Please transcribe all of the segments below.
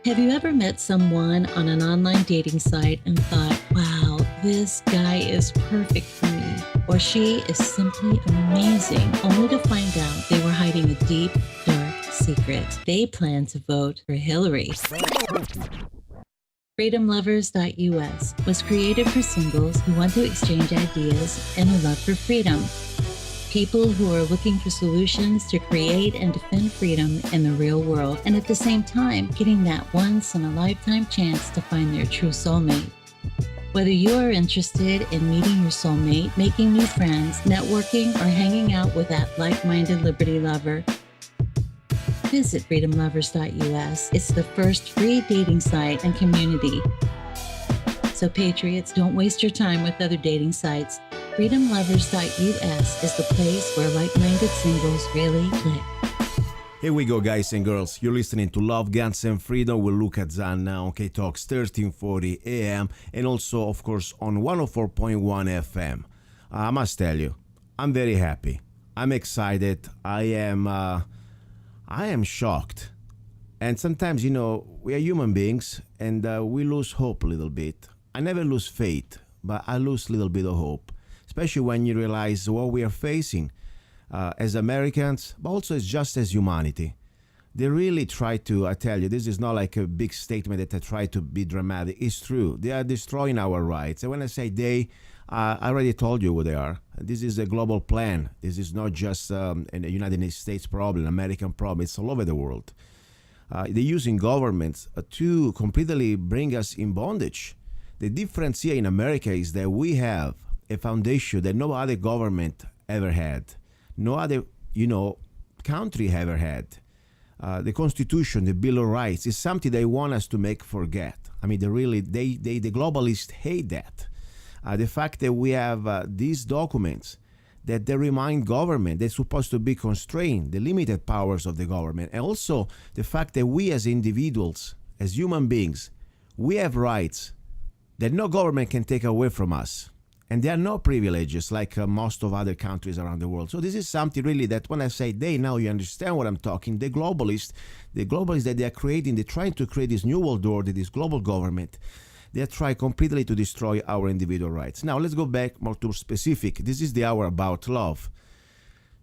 Have you ever met someone on an online dating site and thought, wow, this guy is perfect for me, or she is simply amazing, only to find out they were hiding a deep, dark secret? They plan to vote for Hillary. FreedomLovers.us was created for singles who want to exchange ideas and a love for freedom. People who are looking for solutions to create and defend freedom in the real world, and at the same time, getting that once-in-a-lifetime chance to find their true soulmate. Whether you are interested in meeting your soulmate, making new friends, networking, or hanging out with that like-minded liberty lover, visit freedomlovers.us. It's the first free dating site and community. So patriots, don't waste your time with other dating sites. freedomlovers.us is the place where like-minded singles really click. Here we go, guys and girls. You're listening to Love, Guns and Freedom. We'll look at Zanna on K-Talks 1340 AM and also, of course, on 104.1 FM. I must tell you, I'm very happy. I'm excited. I am shocked. And sometimes, we are human beings and we lose hope a little bit. I never lose faith, but I lose a little bit of hope, especially when you realize what we are facing as Americans, but also just as humanity. They really try to, I tell you, this is not like a big statement that I try to be dramatic. It's true. They are destroying our rights. And when I say they, I already told you what they are. This is a global plan. This is not just a United States problem, American problem. It's all over the world. They're using governments to completely bring us in bondage. The difference here in America is that we have a foundation that no other government ever had. No other, country ever had. The Constitution, the Bill of Rights, is something they want us to make forget. I mean, the globalists hate that. The fact that we have these documents that they remind government they're supposed to be constrained, the limited powers of the government, and also the fact that we as individuals, as human beings, we have rights that no government can take away from us. And there are no privileges like most of other countries around the world. So this is something really that when I say they, now you understand what I'm talking. The globalists that they are creating, they're trying to create this new world order, this global government. They try completely to destroy our individual rights. Now let's go back more to specific. This is the hour about love.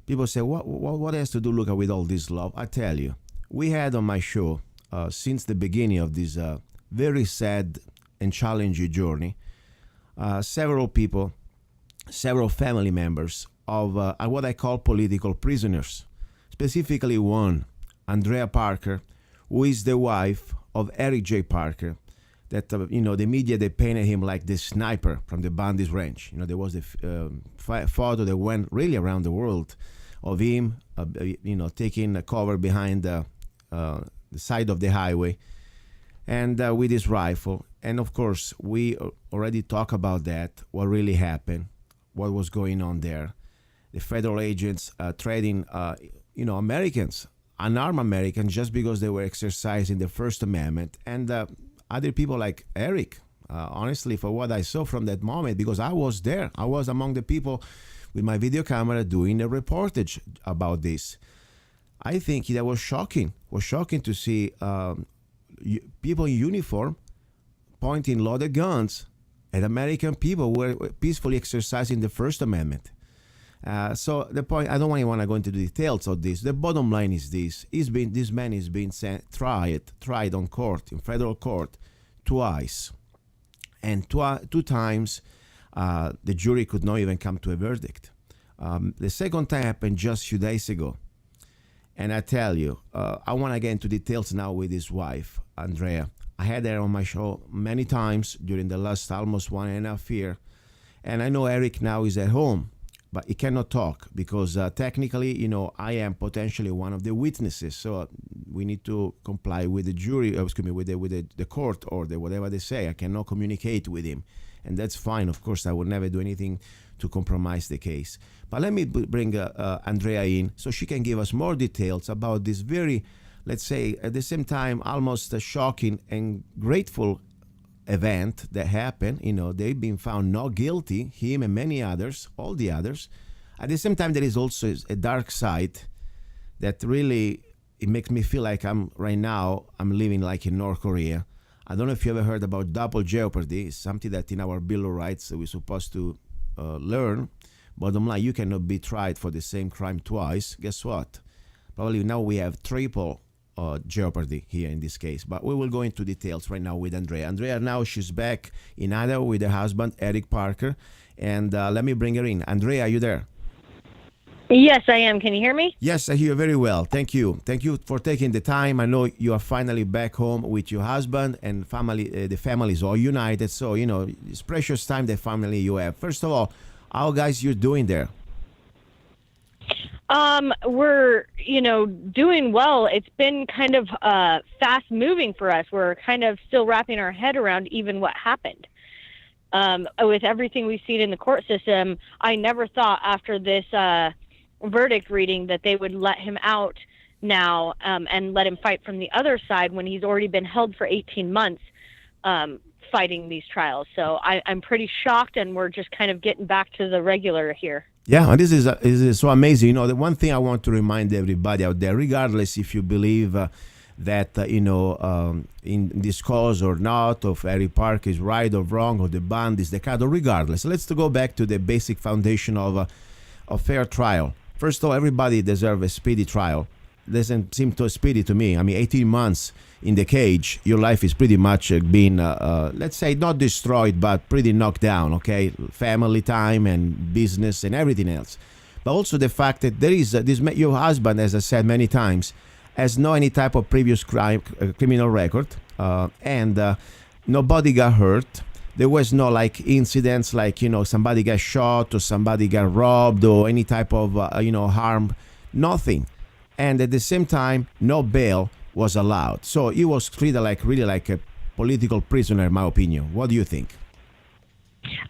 People say, what has to do, Luca, with all this love? I tell you, we had on my show since the beginning of this very sad and challenging journey, several people, several family members of what I call political prisoners. Specifically one, Andrea Parker, who is the wife of Eric J. Parker, that, the media, they painted him like the sniper from the Bundy's ranch. There was the photo that went really around the world of him, taking a cover behind the side of the highway and with his rifle. And of course, we already talked about that, what really happened, what was going on there. The federal agents trading, Americans, unarmed Americans, just because they were exercising the First Amendment. And other people like Eric, honestly, for what I saw from that moment, because I was there. I was among the people with my video camera doing a reportage about this. I think that was shocking. It was shocking to see people in uniform pointing loaded guns at American people who were peacefully exercising the First Amendment. So the point, I don't want to go into the details of this. The bottom line is this: this man is being tried on court, in federal court, twice, and two times the jury could not even come to a verdict. The second time happened just a few days ago, and I tell you, I want to get into details now with his wife, Andrea. I had her on my show many times during the last almost 1.5 years, and I know Eric now is at home, but he cannot talk because technically, I am potentially one of the witnesses. So we need to comply with the jury, with the court order, whatever they say. I cannot communicate with him, and that's fine. Of course, I would never do anything to compromise the case. But let me bring Andrea in so she can give us more details about this very, let's say, at the same time, almost a shocking and grateful event that happened. They've been found not guilty, him and many others, all the others. At the same time, there is also a dark side that really, it makes me feel like I'm living like in North Korea. I don't know if you ever heard about double jeopardy. It's something that in our Bill of Rights we're supposed to learn. Bottom line, you cannot be tried for the same crime twice. Guess what? Probably now we have triple jeopardy here in this case. But we will go into details right now with Andrea. Andrea now she's back in Idaho with her husband, Eric Parker. And let me bring her in. Andrea, are you there? Yes, I am. Can you hear me? Yes, I hear you very well. Thank you. Thank you for taking the time. I know you are finally back home with your husband and family. The family is all united. So, it's precious time, the family you have. First of all, how guys you doing there? We're, doing well. It's been kind of fast moving for us. We're kind of still wrapping our head around even what happened. With everything we've seen in the court system, I never thought after this verdict reading that they would let him out now and let him fight from the other side when he's already been held for 18 months fighting these trials. So I'm pretty shocked, and we're just kind of getting back to the regular here. Yeah, and this is so amazing. The one thing I want to remind everybody out there, regardless if you believe that in this cause or not, of Eric Parker is right or wrong, or the Bundy is the cat, or regardless, let's go back to the basic foundation of a fair trial. First of all, everybody deserves a speedy trial. Doesn't seem too speedy to me. I mean, 18 months in the cage, your life is pretty much been, let's say, not destroyed, but pretty knocked down, okay? Family time and business and everything else. But also the fact that there is your husband, as I said many times, has no any type of previous criminal record, and nobody got hurt. There was no incidents like somebody got shot or somebody got robbed or any type of harm, nothing. And at the same time, no bail was allowed. So he was treated really like a political prisoner, in my opinion. What do you think?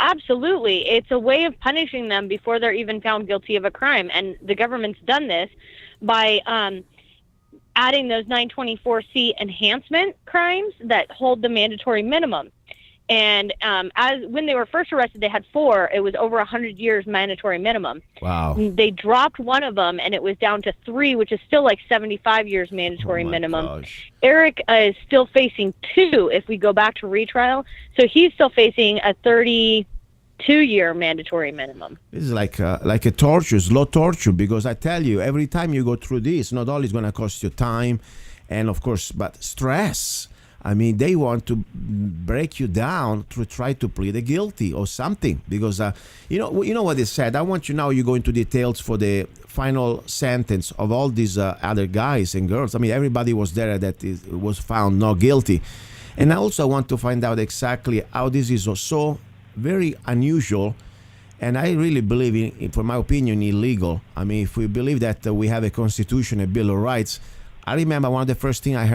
Absolutely. It's a way of punishing them before they're even found guilty of a crime. And the government's done this by adding those 924C enhancement crimes that hold the mandatory minimum. And when they were first arrested, they had 4. It was over 100 years mandatory minimum. Wow. They dropped one of them, and it was down to 3, which is still like 75 years mandatory minimum. Gosh. Eric is still facing 2 if we go back to retrial. So he's still facing a 32-year mandatory minimum. This is like a torture, slow torture, because I tell you, every time you go through this, not only is going to cost you time and, of course, but stress. I mean, they want to break you down to try to plead guilty or something, because you know what they said. I want you now. You go into details for the final sentence of all these other guys and girls. I mean, everybody was there that was found not guilty, and I also want to find out exactly how this is so very unusual, and I really believe in, for my opinion, illegal. I mean, if we believe that we have a constitution, a Bill of Rights. I remember one of the first things I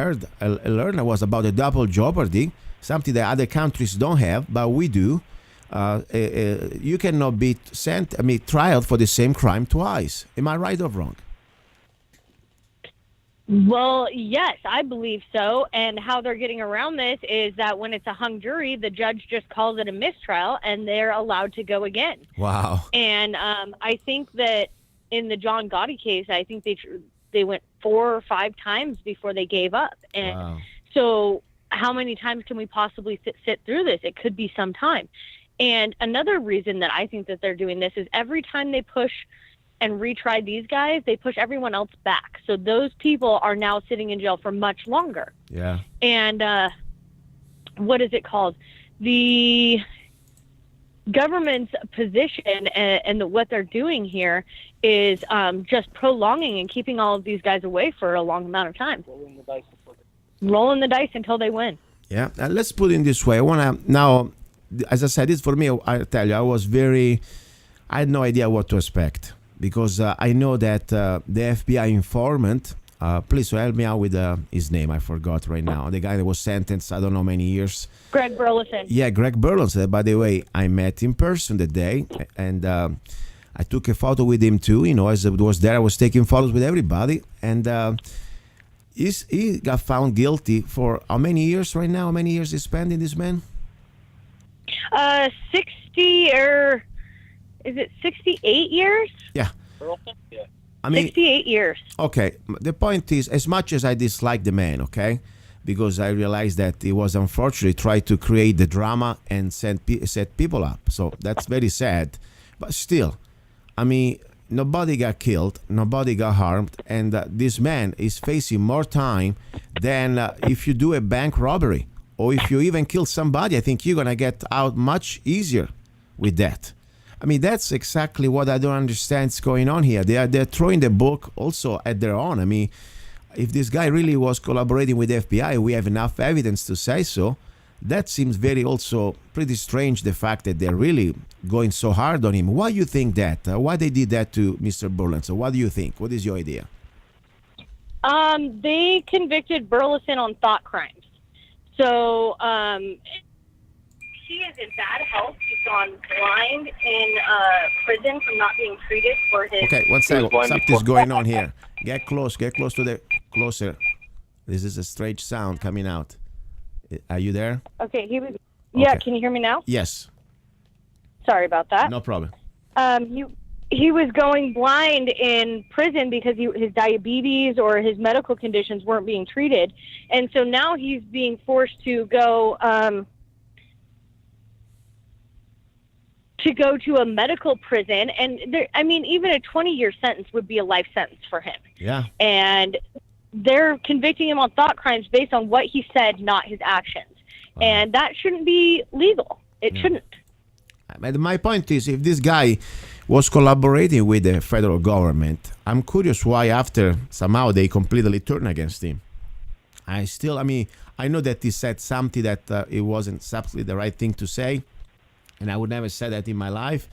learned was about the double jeopardy, something that other countries don't have, but we do. You cannot be tried for the same crime twice. Am I right or wrong? Well, yes, I believe so. And how they're getting around this is that when it's a hung jury, the judge just calls it a mistrial, and they're allowed to go again. Wow. And I think that in the John Gotti case, I think they went 4 or 5 times before they gave up. And wow. So how many times can we possibly sit through this? It could be some time. And another reason that I think that they're doing this is every time they push and retry these guys, they push everyone else back. So those people are now sitting in jail for much longer. Yeah. And what is it called? The government's position and what they're doing here is just prolonging and keeping all of these guys away for a long amount of time. Rolling the dice until they win. Yeah, let's put it in this way. I want to now, as I said, this for me, I tell you, I had no idea what to expect, because I know that the FBI informant, please help me out with his name, I forgot right now, the guy that was sentenced, I don't know, many years. Greg Burleson. Yeah, Greg Burleson. By the way, I met in person that day, and I took a photo with him too. As I was there, I was taking photos with everybody, and he got found guilty for how many years right now? How many years is spending, this man? 60 or is it 68 years? Yeah. I mean, 68 years. okay, the point is, as much as I dislike the man, okay, because I realized that he was unfortunately tried to create the drama and set people up. So that's very sad. But still, I mean, nobody got killed, nobody got harmed, and this man is facing more time than if you do a bank robbery or if you even kill somebody. I think you're gonna get out much easier with that. I mean, that's exactly what I don't understand is going on here. They're throwing the book also at their own. I mean, if this guy really was collaborating with the FBI, we have enough evidence to say so. That seems very also pretty strange, the fact that they're really going so hard on him. Why do you think that? Why they did that to Mr. Burleson? What do you think? What is your idea? They convicted Burleson on thought crimes. So he is in bad health. He's gone blind in prison from not being treated for his... Okay, one second. Something's going on here. Get close to the... Closer. This is a strange sound coming out. Are you there? Okay, he was... Yeah, Okay. can you hear me now? Yes. Sorry about that. No problem. He was going blind in prison because his diabetes or his medical conditions weren't being treated. And so now he's being forced to go to a medical prison. And even a 20-year sentence would be a life sentence for him. Yeah. And they're convicting him on thought crimes based on what he said, not his actions. Wow. And that shouldn't be legal. It shouldn't. But my point is, if this guy was collaborating with the federal government, I'm curious why after somehow they completely turned against him. I know that he said something that it wasn't absolutely the right thing to say, and I would never say that in my life.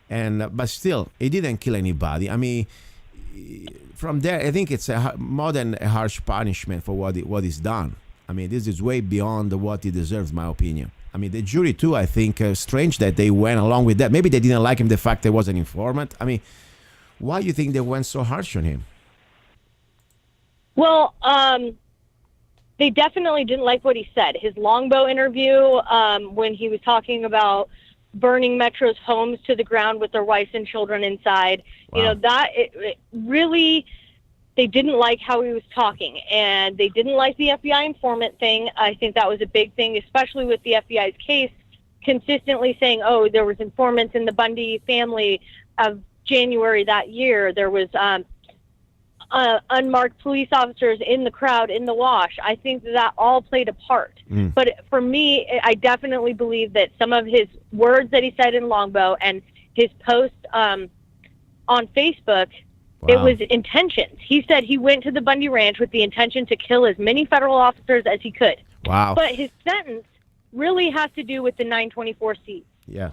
But still, he didn't kill anybody. I mean, from there, I think it's more than a harsh punishment for what he's done. I mean, this is way beyond what he deserves, my opinion. I mean, the jury, too, I think, strange that they went along with that. Maybe they didn't like him, the fact that he was an informant. I mean, why do you think they went so harsh on him? Well, they definitely didn't like what he said. His Longbow interview, when he was talking about burning Metro's homes to the ground with their wives and children inside, Wow. it really... They didn't like how he was talking, and they didn't like the FBI informant thing. I think that was a big thing, especially with the FBI's case, consistently saying, oh, there was informants in the Bundy family of January that year. There was unmarked police officers in the crowd, in the wash. I think that all played a part. But for me, I definitely believe that some of his words that he said in Longbow and his post on Facebook, Wow. it was intentions. He said he went to the Bundy Ranch with the intention to kill as many federal officers as he could. Wow. But his sentence really has to do with the 924Cs. Yeah.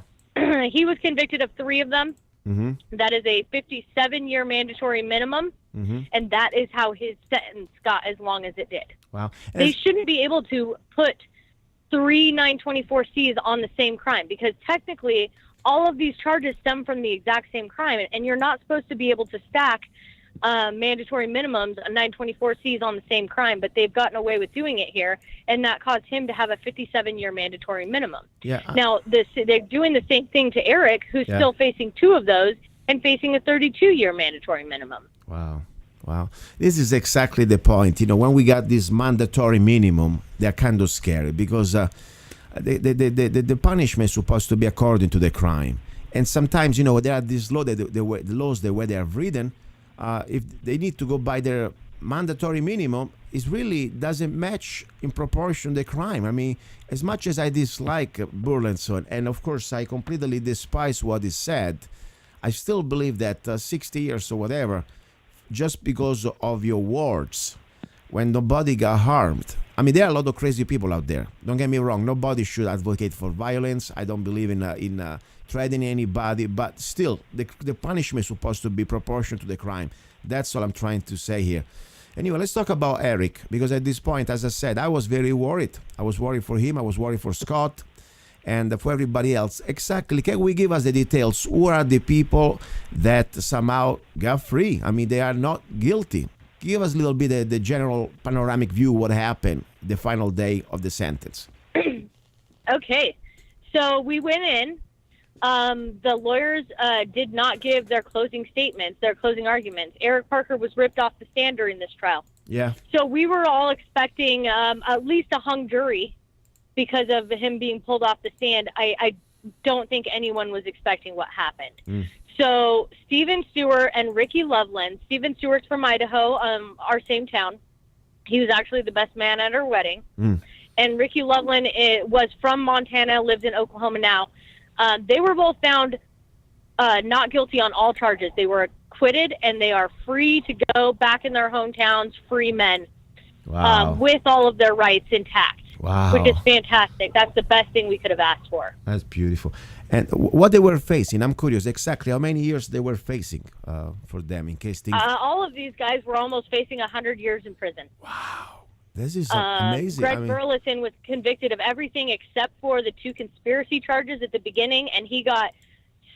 He was convicted of 3 of them. Mm-hmm. That is a 57-year mandatory minimum, and that is how his sentence got as long as it did. Wow. They shouldn't be able to put 3 924Cs on the same crime because technically all of these charges stem from the exact same crime, and you're not supposed to be able to stack mandatory minimums of 924Cs on the same crime, but they've gotten away with doing it here, and that caused him to have a 57-year mandatory minimum. Yeah. Now, they're doing the same thing to Eric, who's still facing 2 of those and facing a 32-year mandatory minimum. Wow. This is exactly the point. When we got this mandatory minimum, they're kind of scary because the punishment is supposed to be according to the crime. And sometimes, there are these laws, the laws, the way they are written, if they need to go by their mandatory minimum, it really doesn't match in proportion the crime. I mean, as much as I dislike Burleson, and of course I completely despise what is said, I still believe that 60 years or whatever, just because of your words, when nobody got harmed. I mean, there are a lot of crazy people out there. Don't get me wrong. Nobody should advocate for violence. I don't believe in threatening anybody. But still, the punishment is supposed to be proportional to the crime. That's all I'm trying to say here. Anyway, let's talk about Eric. Because at this point, as I said, I was very worried. I was worried for him. I was worried for Scott. And for everybody else. Exactly. Can we give us the details? Who are the people that somehow got free? I mean, they are not guilty. Give us a little bit the general panoramic view what happened the final day of the sentence. Okay. So we went in. The lawyers did not give their closing statements, their closing arguments. Eric Parker was ripped off the stand during this trial. Yeah. So we were all expecting at least a hung jury because of him being pulled off the stand. I don't think anyone was expecting what happened. So Stephen Stewart and Ricky Loveland. Stephen Stewart's from Idaho, our same town. He was actually the best man at our wedding. And Ricky Loveland was from Montana, lives in Oklahoma now. They were both found not guilty on all charges. They were acquitted, and they are free to go back in their hometowns, free men, with all of their rights intact, which is fantastic. That's the best thing we could have asked for. That's beautiful. And what they were facing, I'm curious exactly how many years they were facing for them in case things... all of these guys were almost facing 100 years in prison. Wow. This is amazing. Greg Burleson was convicted of everything except for the 2 conspiracy charges at the beginning, and he got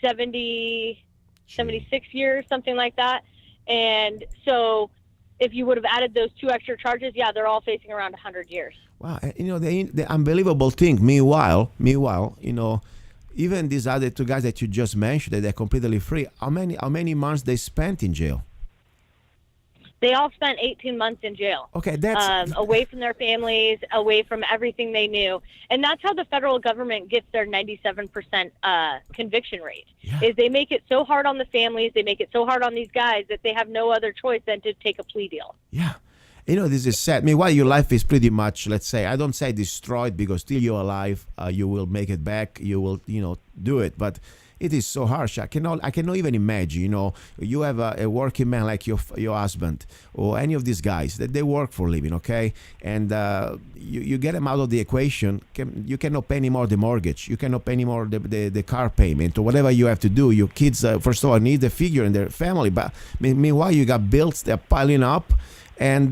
76 years, something like that. And so if you would have added those 2 extra charges, they're all facing around 100 years. Wow. The unbelievable thing, meanwhile, even these other 2 guys that you just mentioned, that they're completely free, how many months they spent in jail? They all spent 18 months in jail. Okay, that's away from their families, away from everything they knew, and that's how the federal government gets their 97% conviction rate. Is they make it so hard on the families, they make it so hard on these guys that they have no other choice than to take a plea deal. Yeah, this is sad. Meanwhile, your life is pretty much, let's say, I don't say destroyed because still you're alive. You will make it back. You will, do it, but. It is so harsh. I cannot even imagine. You have a working man like your husband or any of these guys that they work for a living, okay? And you get them out of the equation. You cannot pay anymore the mortgage. You cannot pay anymore the car payment or whatever you have to do. Your kids, first of all, need a figure in their family. But meanwhile, you got bills. They're piling up. And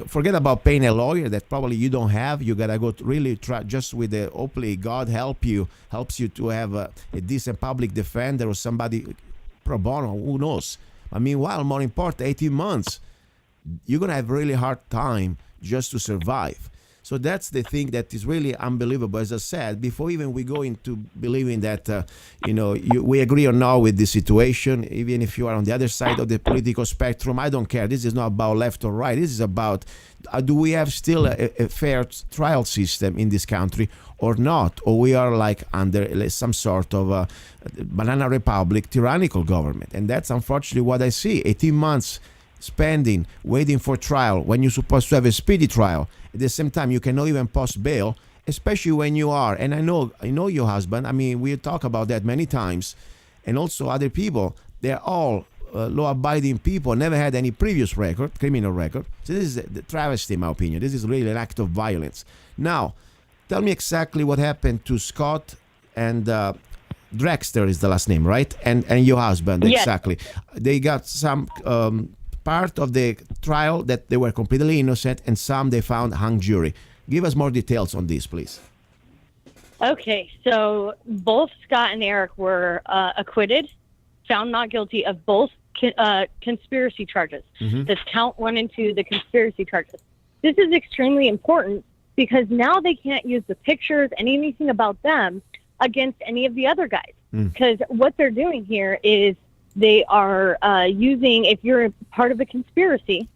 forget about paying a lawyer that probably you don't have. You gotta go to really try just with the hopefully God helps you to have a decent public defender or somebody pro bono. Who knows? But meanwhile, more important, 18 months, you're gonna have a really hard time just to survive. So that's the thing that is really unbelievable. As I said, before even we go into believing that, we agree or not with the situation, even if you are on the other side of the political spectrum, I don't care. This is not about left or right. This is about, do we have still a fair trial system in this country or not? Or we are like under some sort of banana republic, tyrannical government. And that's unfortunately what I see. 18 months spending, waiting for trial when you're supposed to have a speedy trial. At the same time, you cannot even post bail, especially when you are. And I know your husband. I mean, we talk about that many times, and also other people. They're all law-abiding people, never had any previous criminal record. So this is the travesty, in my opinion. This is really an act of violence. Now, tell me exactly what happened to Scott and Drexler is the last name, right? And your husband, yes. Exactly. They got some part of the trial that they were completely innocent, and some they found hung jury. Give us more details on this, please. Okay, so both Scott and Eric were acquitted, found not guilty of both conspiracy charges. Mm-hmm. That's count 1 and 2, the conspiracy charges. This is extremely important because now they can't use the pictures and anything about them against any of the other guys. Because what they're doing here is they are using, if you're part of a conspiracy,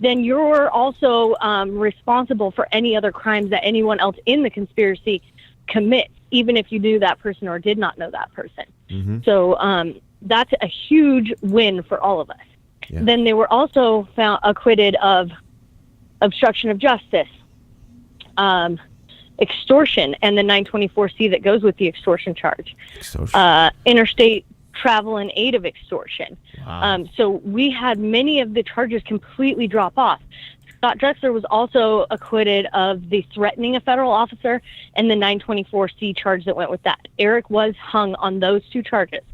then you're also responsible for any other crimes that anyone else in the conspiracy commits, even if you knew that person or did not know that person. Mm-hmm. So that's a huge win for all of us. Yeah. Then they were also found acquitted of obstruction of justice, extortion, and the 924C that goes with the extortion charge, interstate travel and aid of extortion. Wow. So we had many of the charges completely drop off. Scott Drexler was also acquitted of the threatening a federal officer and the 924C charge that went with that. Eric was hung on those 2 charges.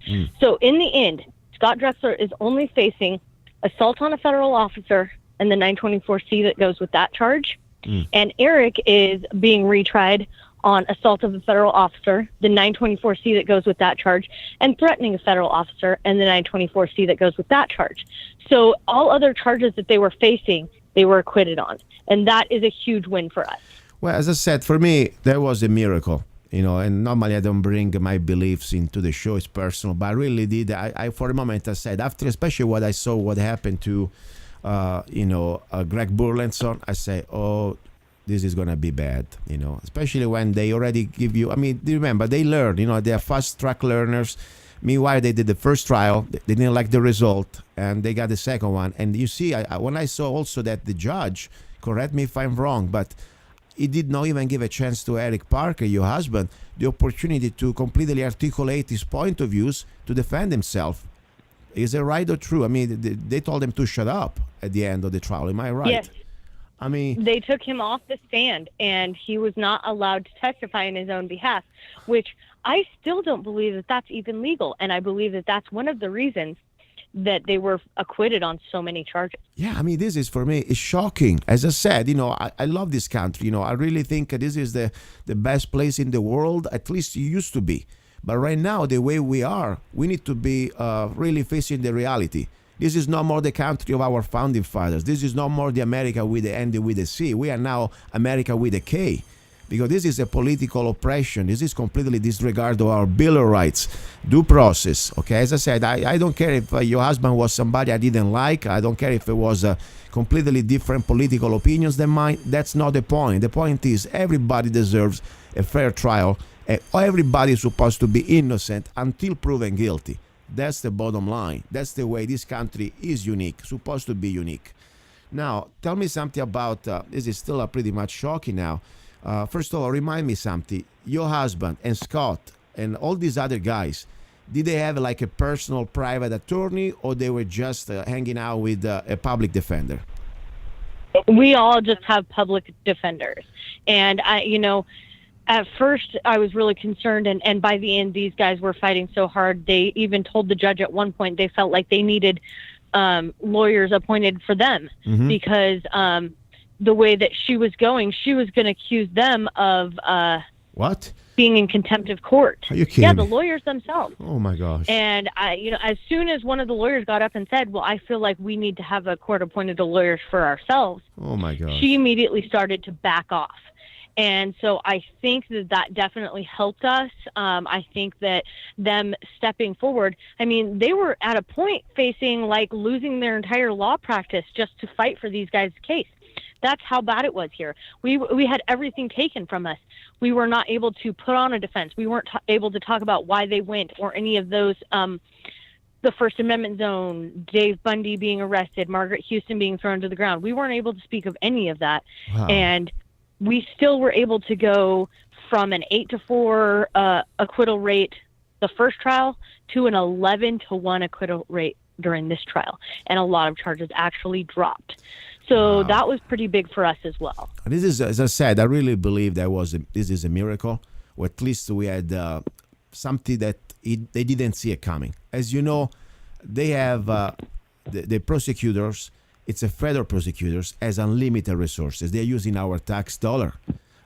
So in the end, Scott Drexler is only facing assault on a federal officer and the 924C that goes with that charge. And Eric is being retried on assault of a federal officer, the 924C that goes with that charge, and threatening a federal officer, and the 924C that goes with that charge. So all other charges that they were facing, they were acquitted on. And that is a huge win for us. Well, as I said, for me, that was a miracle. And normally I don't bring my beliefs into the show. It's personal, but I really did. I for a moment I said, after especially what I saw, what happened to, Greg Burleson, I say, oh, this is gonna be bad. Especially when they already give you. I mean, remember they learn. They are fast track learners. Meanwhile, they did the first trial. They didn't like the result, and they got the second one. And you see, when I saw also that the judge, correct me if I'm wrong, but he did not even give a chance to Eric Parker, your husband, the opportunity to completely articulate his point of views to defend himself. Is it right or true? I mean, they told him to shut up at the end of the trial. Am I right? Yes. I mean, they took him off the stand, and he was not allowed to testify in his own behalf, which I still don't believe that that's even legal. And I believe that that's one of the reasons that they were acquitted on so many charges. Yeah, I mean, this is, for me, is shocking. As I said, I love this country. I really think this is the best place in the world, at least it used to be. But right now, the way we are, we need to be really facing the reality. This is no more the country of our founding fathers. This is no more the America with the N with the C. We are now America with a K. Because this is a political oppression. This is completely disregard of our Bill of Rights, due process. Okay, as I said, I don't care if your husband was somebody I didn't like. I don't care if it was completely different political opinions than mine. That's not the point. The point is everybody deserves a fair trial. Everybody is supposed to be innocent until proven guilty. That's the bottom line. That's the way this country is unique, supposed to be unique. Now, tell me something about, this is still pretty much shocking now. First of all, remind me something. Your husband and Scott and all these other guys, did they have like a personal private attorney, or they were just hanging out with a public defender? We all just have public defenders. And, at first I was really concerned. And by the end, these guys were fighting so hard. They even told the judge at one point they felt like they needed lawyers appointed for them because the way that she was going to accuse them of what? Being in contempt of court. Are you kidding? Yeah, the lawyers themselves. Oh my gosh. And as soon as one of the lawyers got up and said, well, I feel like we need to have a court appointed lawyers for ourselves. Oh my gosh. She immediately started to back off. And so I think that definitely helped us. I think that them stepping forward, I mean, they were at a point facing like losing their entire law practice just to fight for these guys' case. That's how bad it was here. We had everything taken from us. We were not able to put on a defense. We weren't able to talk about why they went or any of those, the First Amendment zone, Dave Bundy being arrested, Margaret Houston being thrown to the ground. We weren't able to speak of any of that. Wow. And we still were able to go from an 8-4 acquittal rate the first trial to an 11-1 acquittal rate during this trial. And a lot of charges actually dropped. So that was pretty big for us as well. This is, as I said, I really believe this is a miracle, or at least we had something that they didn't see it coming. As you know, they have the prosecutors. It's a federal prosecutors has unlimited resources. They're using our tax dollar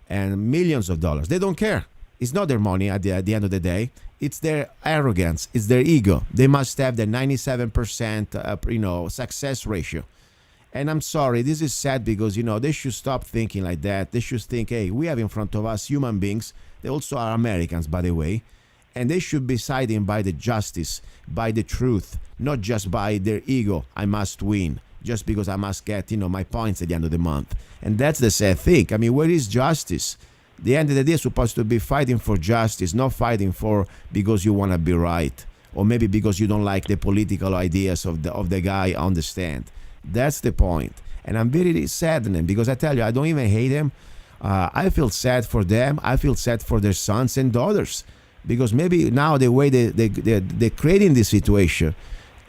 and millions of dollars. They don't care. It's not their money at the end of the day. It's their arrogance. It's their ego. They must have the 97% success ratio. And I'm sorry, this is sad because, they should stop thinking like that. They should think, hey, we have in front of us human beings. They also are Americans, by the way. And they should be siding by the justice, by the truth, not just by their ego. I must win, just because I must get, my points at the end of the month. And that's the sad thing. I mean, where is justice? The end of the day is supposed to be fighting for justice, not fighting for because you want to be right, or maybe because you don't like the political ideas of the guy on the stand. That's the point. And I'm very saddened because I tell you, I don't even hate them. I feel sad for them. I feel sad for their sons and daughters because maybe now the way they're creating this situation,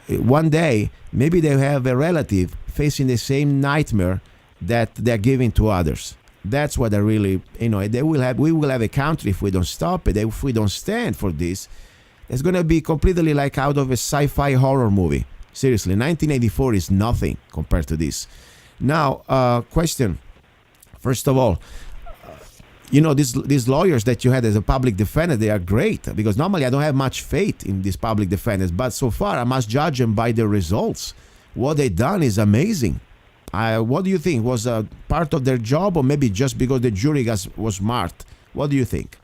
one day maybe they have a relative facing the same nightmare that they're giving to others. That's what I really, we will have a country if we don't stop it. If we don't stand for this, it's going to be completely like out of a sci-fi horror movie. Seriously, 1984 is nothing compared to this. Now, question. First of all, these lawyers that you had as a public defender, they are great because normally I don't have much faith in these public defenders, but so far I must judge them by the results. What they done is amazing. What do you think? Was part of their job, or maybe just because the jury was smart? What do you think?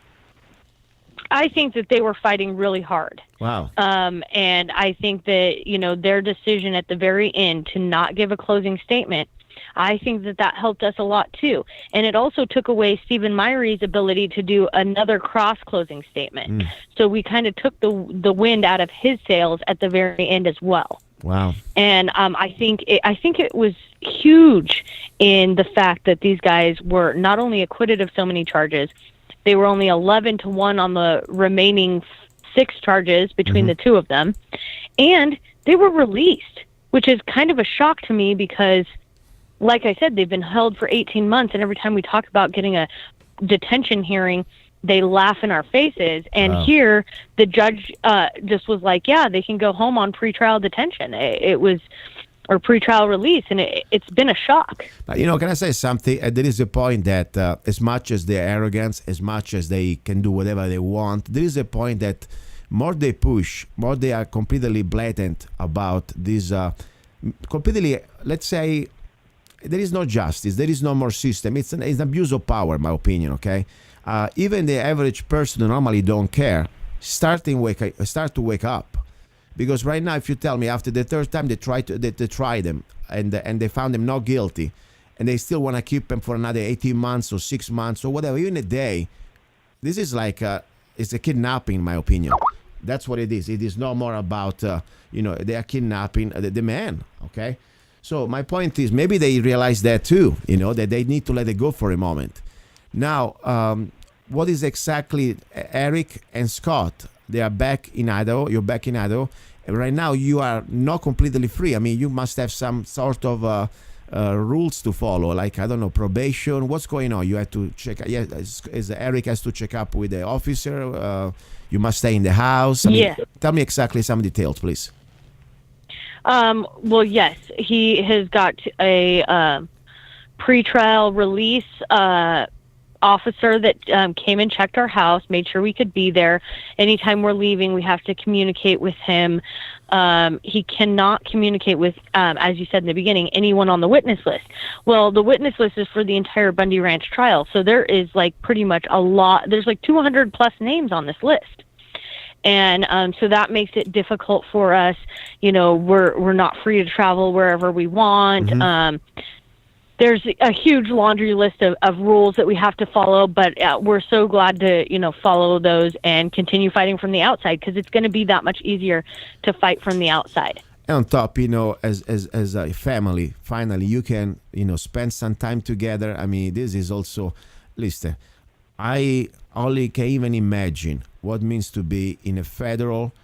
I think that they were fighting really hard. Wow. And I think that, their decision at the very end to not give a closing statement, I think that helped us a lot too. And it also took away Stephen Meyer's ability to do another cross-closing statement. So we kind of took the wind out of his sails at the very end as well. Wow. And I think it was huge in the fact that these guys were not only acquitted of so many charges, they were only 11-1 on the remaining 6 charges between the two of them, and they were released, which is kind of a shock to me because, like I said, they've been held for 18 months, and every time we talk about getting a detention hearing, they laugh in our faces. And here, the judge just was like, yeah, they can go home on pretrial detention. It was, or pretrial release, and it's been a shock. Can I say something? There is a point that as much as they're arrogant, as much as they can do whatever they want, there is a point that more they push, more they are completely blatant about this, completely, let's say, there is no justice, there is no more system. It's an abuse of power, in my opinion, okay? Even the average person who normally don't care start to wake up. Because right now, if you tell me after the third time they tried them and they found them not guilty, and they still want to keep them for another 18 months or 6 months or whatever, even a day, this is like it's a kidnapping, in my opinion. That's what it is. It is no more about they are kidnapping the man. Okay, so my point is maybe they realize that too. That they need to let it go for a moment. Now, what is exactly Eric and Scott? They are back in Idaho. You're back in Idaho. And right now, you are not completely free. I mean, you must have some sort of rules to follow, like, I don't know, probation. What's going on? You have to check. Yeah, as Eric has to check up with the officer. You must stay in the house. Tell me exactly some details, please. Well, yes, he has got a pretrial release officer that came and checked our house, made sure we could be there. Anytime we're leaving, we have to communicate with him. He cannot communicate with, as you said in the beginning, anyone on the witness list. Well, the witness list is for the entire Bundy Ranch trial, so there is like pretty much a lot. There's like 200 plus names on this list. And so that makes it difficult for us. We're not free to travel wherever we want. There's a huge laundry list of rules that we have to follow, but we're so glad to, follow those and continue fighting from the outside, because it's going to be that much easier to fight from the outside. And on top, as a family, finally, you can, spend some time together. I mean, this is also, listen, I only can even imagine what it means to be in a federal,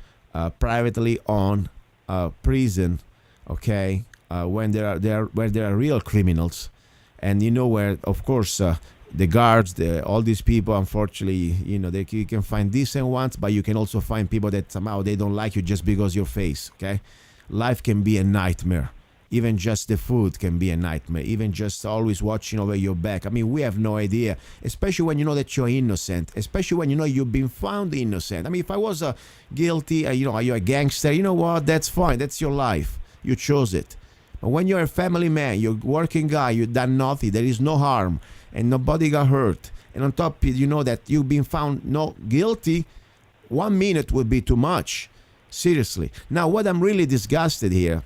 privately owned prison, okay? When there are real criminals, and where, of course, the guards, all these people, unfortunately, you can find decent ones, but you can also find people that somehow they don't like you just because your face. Okay, life can be a nightmare. Even just the food can be a nightmare. Even just always watching over your back. I mean, we have no idea, especially when you know that you're innocent, especially when you've been found innocent. I mean, if I was guilty, are you a gangster? You know what? That's fine. That's your life. You chose it. But when you're a family man, you're a working guy, you've done nothing, there is no harm, and nobody got hurt, and on top, that you've been found not guilty, 1 minute would be too much. Seriously. Now, what I'm really disgusted here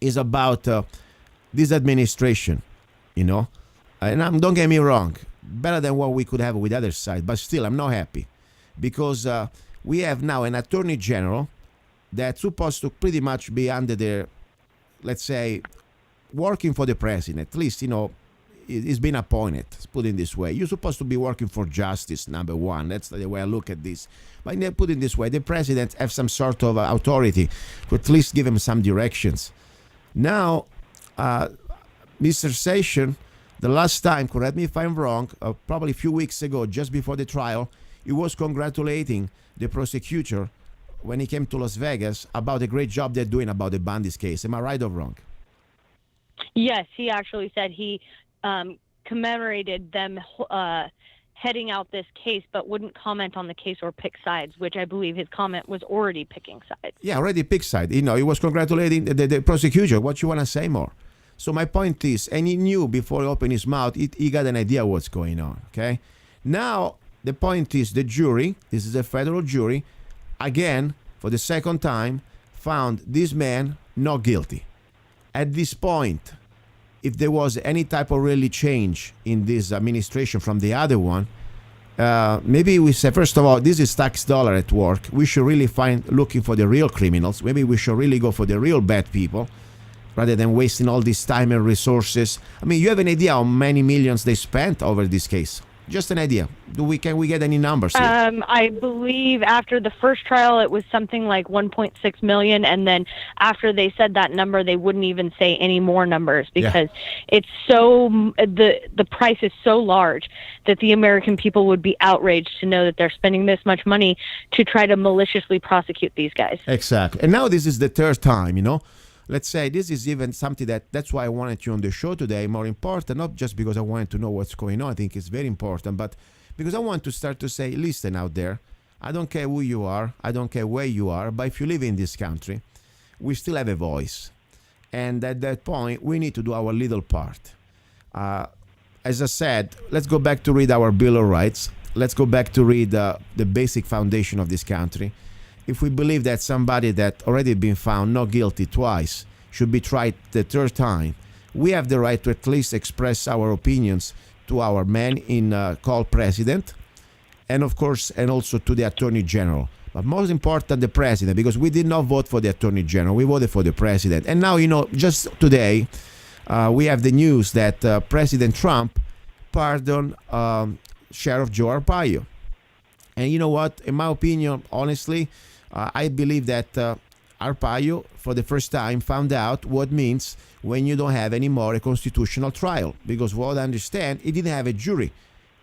is about this administration, and don't get me wrong, better than what we could have with the other side, but still, I'm not happy, because we have now an attorney general that's supposed to pretty much be under the, let's say, working for the president. At least, he's been appointed. Let's put it this way. You're supposed to be working for justice, number one. That's the way I look at this. But put it this way, the president has some sort of authority to at least give him some directions. Now, Mr. Session, the last time, correct me if I'm wrong, probably a few weeks ago, just before the trial, he was congratulating the prosecutor when he came to Las Vegas about the great job they're doing about the Bundy's case. Am I right or wrong? Yes, he actually said he commemorated them heading out this case, but wouldn't comment on the case or pick sides, which I believe his comment was already picking sides. Yeah, already picked side. He was congratulating the prosecutor. What you want to say more? So my point is, and he knew before he opened his mouth, he got an idea what's going on, okay? Now, the point is the jury, this is a federal jury, again, for the second time, found this man not guilty. At this point, if there was any type of really change in this administration from the other one, maybe we say, first of all, this is tax dollar at work. We should really looking for the real criminals. Maybe we should really go for the real bad people rather than wasting all this time and resources. I mean, you have an idea how many millions they spent over this case? Just an idea. Can we get any numbers here? I believe after the first trial, it was something like 1.6 million, and then after they said that number, they wouldn't even say any more numbers because it's so the price is so large that the American people would be outraged to know that they're spending this much money to try to maliciously prosecute these guys. Exactly, and now this is the third time, you know. Let's say this is even something that's why I wanted you on the show today. More important, not just because I wanted to know what's going on. I think it's very important, but because I want to start to say, listen out there, I don't care who you are, I don't care where you are, but if you live in this country, we still have a voice. And at that point, we need to do our little part. As I said, let's go back to read our Bill of Rights. Let's go back to read the basic foundation of this country. If we believe that somebody that already been found not guilty twice should be tried the third time, we have the right to at least express our opinions to our man in called president, and of course, and also to the attorney general. But most important, the president, because we did not vote for the attorney general, we voted for the president. And now, you know, just today, we have the news that President Trump pardoned Sheriff Joe Arpaio. And you know what? In my opinion, honestly, I believe that Arpaio, for the first time, found out what means when you don't have anymore a constitutional trial. Because what I understand, he didn't have a jury.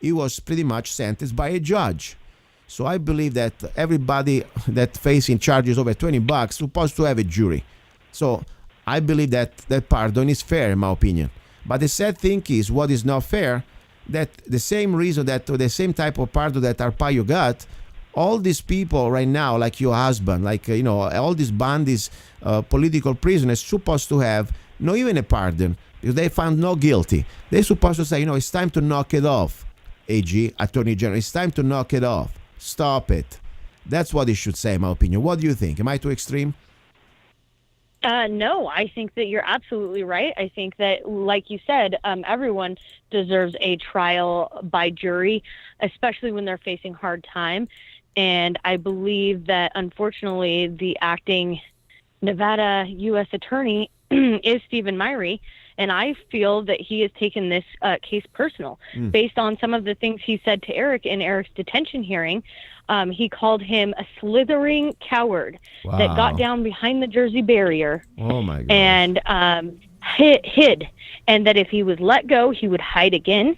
He was pretty much sentenced by a judge. So I believe that everybody that facing charges over $20 is supposed to have a jury. So I believe that that pardon is fair, in my opinion. But the sad thing is, what is not fair, that the same reason that the same type of pardon that Arpaio got, all these people right now, like your husband, like, you know, all these Bundy's political prisoners supposed to have not even a pardon because they found not guilty. They're supposed to say, you know, it's time to knock it off, AG, Attorney General. It's time to knock it off. Stop it. That's what he should say, in my opinion. What do you think? Am I too extreme? No, I think that you're absolutely right. I think that, like you said, everyone deserves a trial by jury, especially when they're facing hard time. And I believe that, unfortunately, the acting Nevada U.S. attorney is Stephen Myrie, and I feel that he has taken this case personal. Based on some of the things he said to Eric in Eric's detention hearing. He called him a slithering coward that got down behind the Jersey barrier and hid, and that if he was let go, he would hide again.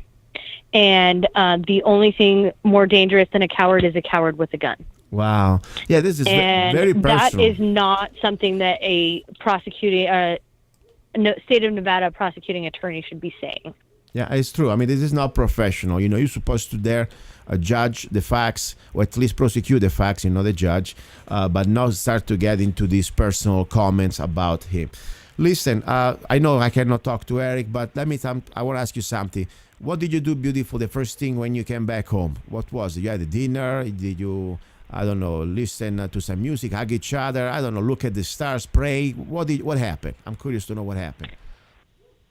And the only thing more dangerous than a coward is a coward with a gun. Wow. Yeah, this is very personal. That is not something that a state of Nevada prosecuting attorney should be saying. Yeah, it's true. I mean, this is not professional. You know, you're supposed to dare judge the facts, or at least prosecute the facts, you know, the judge, but not start to get into these personal comments about him. Listen, I know I cannot talk to Eric, but I want to ask you something. What did you do, beautiful, the first thing when you came back home? What was it? You had a dinner? Did you, I don't know, listen to some music, hug each other? I don't know, look at the stars, pray? What happened? I'm curious to know what happened.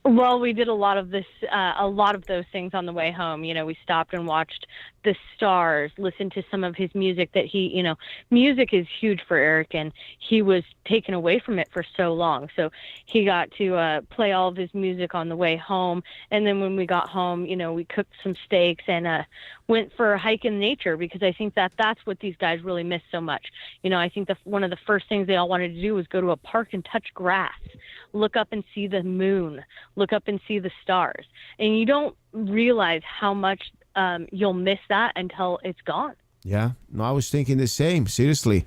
Well, we did a lot of those things on the way home. You know, we stopped and watched the stars, listened to some of his music that he, you know, music is huge for Eric, and he was taken away from it for so long. So he got to play all of his music on the way home. And then when we got home, you know, we cooked some steaks and went for a hike in nature, because I think that that's what these guys really miss so much. You know, I think one of the first things they all wanted to do was go to a park and touch grass, look up and see the moon, look up and see the stars. And you don't realize how much you'll miss that until it's gone. Yeah, no, I was thinking the same. Seriously,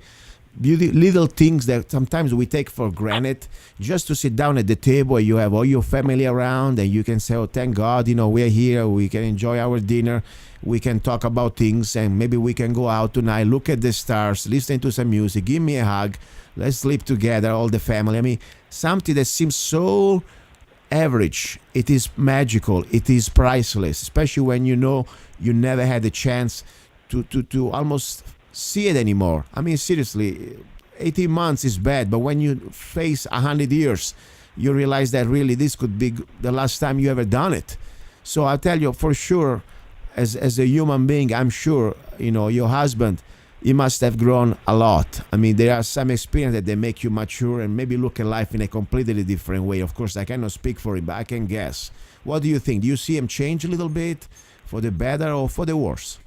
little things that sometimes we take for granted, just to sit down at the table, you have all your family around, and you can say, oh, thank God, you know, we're here, we can enjoy our dinner, we can talk about things, and maybe we can go out tonight, look at the stars, listen to some music, give me a hug, let's sleep together, all the family. I mean, something that seems so average, it is magical, it is priceless, especially when you know you never had a chance to almost see it anymore. I mean, seriously, 18 months is bad, but when you face 100 years, you realize that really this could be the last time you ever done it. So I tell you for sure, as a human being, I'm sure, your husband, he must have grown a lot. I mean, there are some experiences that they make you mature and maybe look at life in a completely different way. Of course, I cannot speak for him, but I can guess. What do you think? Do you see him change a little bit for the better or for the worse?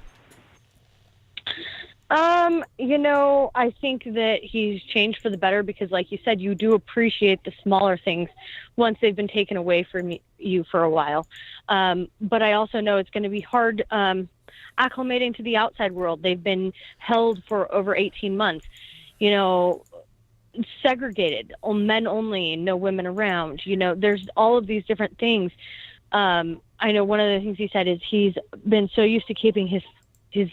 I think that he's changed for the better because, like you said, you do appreciate the smaller things once they've been taken away from you for a while. But I also know it's going to be hard acclimating to the outside world. They've been held for over 18 months, segregated, men only, no women around. There's all of these different things. I know one of the things he said is he's been so used to keeping his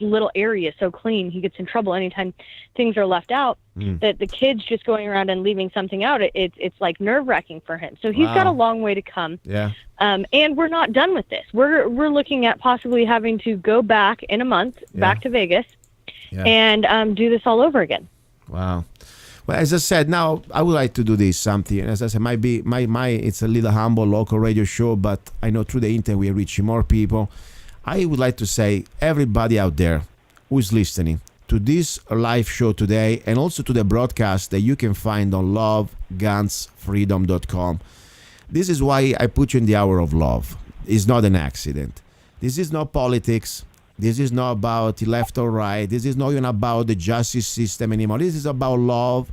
little area so clean, he gets in trouble anytime things are left out, that the kids just going around and leaving something out, it's like nerve-wracking for him. So he's got a long way to come. Yeah. And we're not done with this. We're looking at possibly having to go back in a month, back to Vegas, and do this all over again. Wow. Well, as I said, now I would like to do this something. As I said, might be my it's a little humble local radio show, but I know through the internet we are reaching more people. I would like to say, everybody out there who is listening to this live show today and also to the broadcast that you can find on lovegunsfreedom.com. This is why I put you in the hour of love. It's not an accident. This is not politics. This is not about left or right. This is not even about the justice system anymore. This is about love.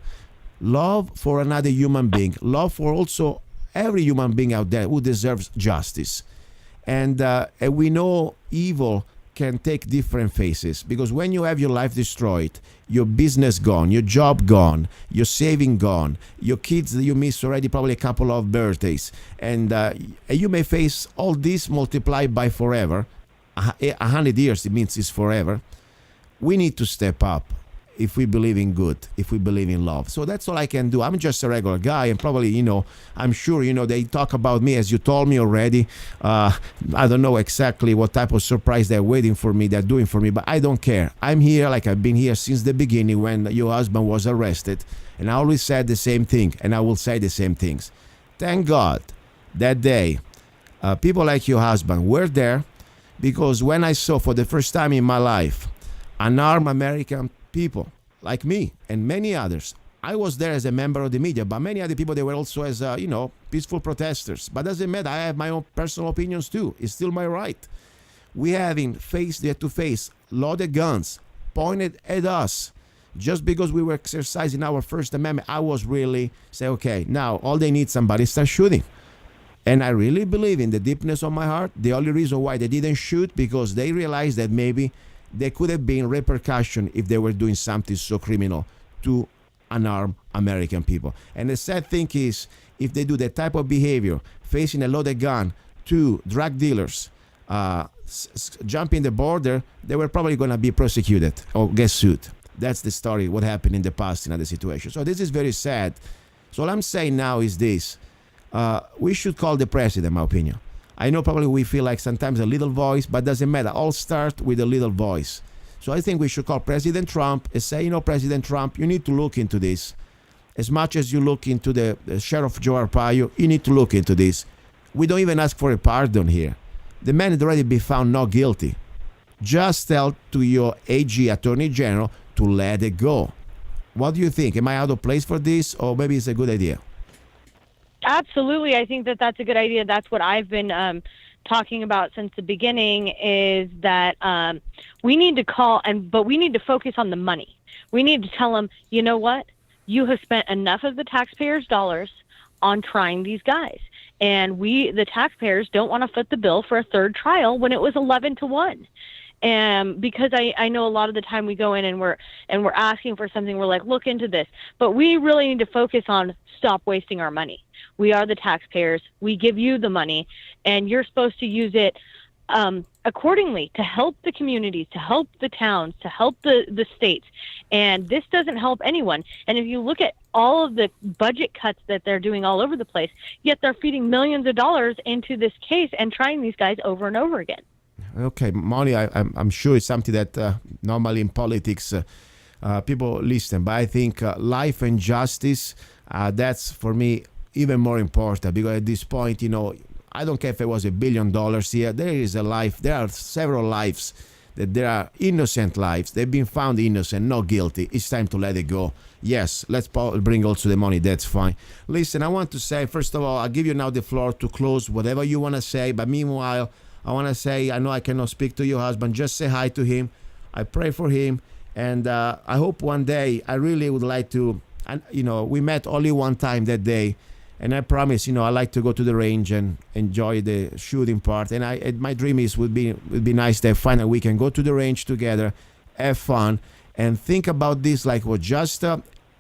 Love for another human being. Love for also every human being out there who deserves justice. And we know evil can take different faces, because when you have your life destroyed, your business gone, your job gone, your saving gone, your kids you miss already probably a couple of birthdays, and you may face all this multiplied by forever. 100 years, it means it's forever. We need to step up if we believe in good, if we believe in love. So that's all I can do. I'm just a regular guy, and probably, I'm sure, they talk about me as you told me already. I don't know exactly what type of surprise they're waiting for me, they're doing for me, but I don't care. I'm here like I've been here since the beginning when your husband was arrested, and I always said the same thing, and I will say the same things. Thank God that day, people like your husband were there, because when I saw for the first time in my life unarmed American people like me and many others, I was there as a member of the media, but many other people, they were also as peaceful protesters. But doesn't matter, I have my own personal opinions too. It's still my right. We having to face loaded guns pointed at us just because we were exercising our First Amendment. I was really say, okay, now all they need somebody start shooting. And I really believe in the deepness of my heart, the only reason why they didn't shoot, because they realized that maybe there could have been repercussion if they were doing something so criminal to unarmed American people. And the sad thing is, if they do that type of behavior, facing a loaded gun to drug dealers, jumping the border, they were probably going to be prosecuted or get sued. That's the story, what happened in the past in other situations. So this is very sad. So all I'm saying now is this. We should call the president, in my opinion. I know probably we feel like sometimes a little voice, but doesn't matter. All start with a little voice. So I think we should call President Trump and say, President Trump, you need to look into this. As much as you look into the Sheriff Joe Arpaio, you need to look into this. We don't even ask for a pardon here. The man had already been found not guilty. Just tell to your AG, Attorney General, to let it go. What do you think? Am I out of place for this, or maybe it's a good idea? Absolutely. I think that that's a good idea. That's what I've been talking about since the beginning, is that we need to but we need to focus on the money. We need to tell them, you know what? You have spent enough of the taxpayers' dollars on trying these guys. And the taxpayers, don't want to foot the bill for a third trial when it was 11-1. And because I know a lot of the time we go in and we're asking for something, we're like, look into this. But we really need to focus on stop wasting our money. We are the taxpayers. We give you the money, and you're supposed to use it accordingly to help the communities, to help the towns, to help the states. And this doesn't help anyone. And if you look at all of the budget cuts that they're doing all over the place, yet they're feeding millions of dollars into this case and trying these guys over and over again. Okay, money, I'm sure it's something that normally in politics people listen, but I think life and justice, that's for me even more important, because at this point, I don't care if it was $1 billion here, there is a life, there are several lives, that there are innocent lives, they've been found innocent, not guilty. It's time to let it go. Yes, let's bring also the money, that's fine. Listen, I want to say, first of all, I'll give you now the floor to close whatever you want to say, but meanwhile, I want to say, I know I cannot speak to your husband, just say hi to him. I pray for him, and I hope one day, I really would like to, we met only one time that day, and I promise, I like to go to the range and enjoy the shooting part. And my dream would be nice that finally we can go to the range together, have fun, and think about this like was just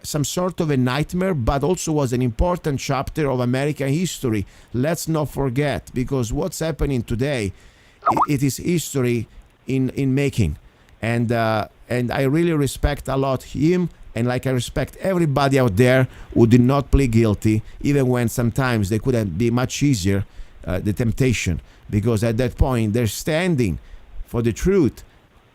some sort of a nightmare, but also was an important chapter of American history. Let's not forget, because what's happening today, it is history in making. And I really respect a lot him, and like I respect everybody out there who did not plead guilty, even when sometimes they couldn't be much easier, the temptation, because at that point they're standing for the truth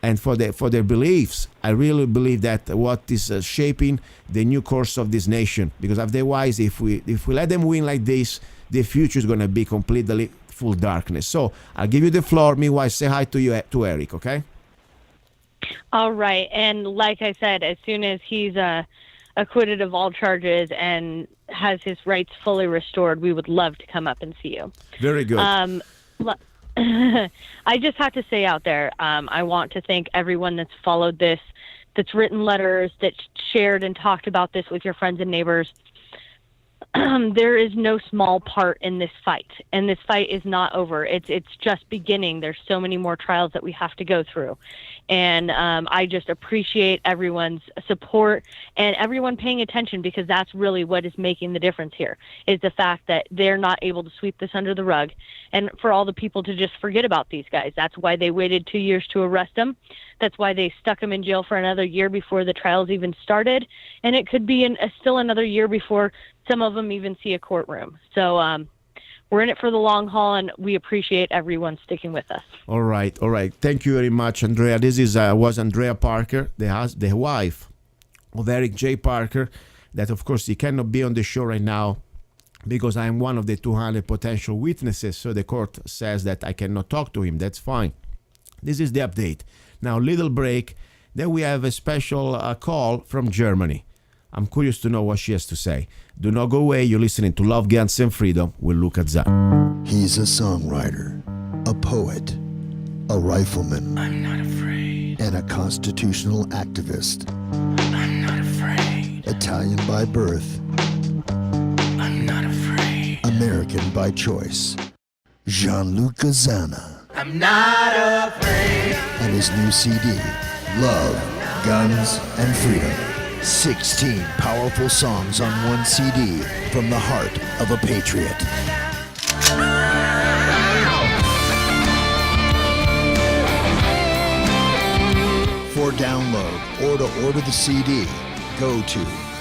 and for their beliefs. I really believe that what is shaping the new course of this nation, because otherwise, if we let them win like this, the future is going to be completely full darkness. So I'll give you the floor. Meanwhile, say hi to Eric, okay? All right. And like I said, as soon as he's acquitted of all charges and has his rights fully restored, we would love to come up and see you. Very good. I just have to say out there, I want to thank everyone that's followed this, that's written letters, that shared and talked about this with your friends and neighbors. There is no small part in this fight, and this fight is not over. It's just beginning. There's so many more trials that we have to go through. And I just appreciate everyone's support and everyone paying attention, because that's really what is making the difference here, is the fact that they're not able to sweep this under the rug, and for all the people to just forget about these guys. That's why they waited 2 years to arrest them. That's why they stuck them in jail for another year before the trials even started. And it could be still another year before some of them even see a courtroom. So we're in it for the long haul, and we appreciate everyone sticking with us. All right. Thank you very much, Andrea. This was Andrea Parker, the wife of Eric J. Parker, that of course he cannot be on the show right now because I am one of the 200 potential witnesses. So the court says that I cannot talk to him. That's fine. This is the update. Now, little break. Then we have a special call from Germany. I'm curious to know what she has to say. Do not go away. You're listening to Love, Guns, and Freedom with Luca Zanna. He's a songwriter, a poet, a rifleman. I'm not afraid. And a constitutional activist. I'm not afraid. Italian by birth. I'm not afraid. American by choice. Gianluca Zanna. I'm not afraid. And his new CD, Love, Guns, and Freedom. 16 powerful songs on one CD from the heart of a patriot. For download or to order the CD, go to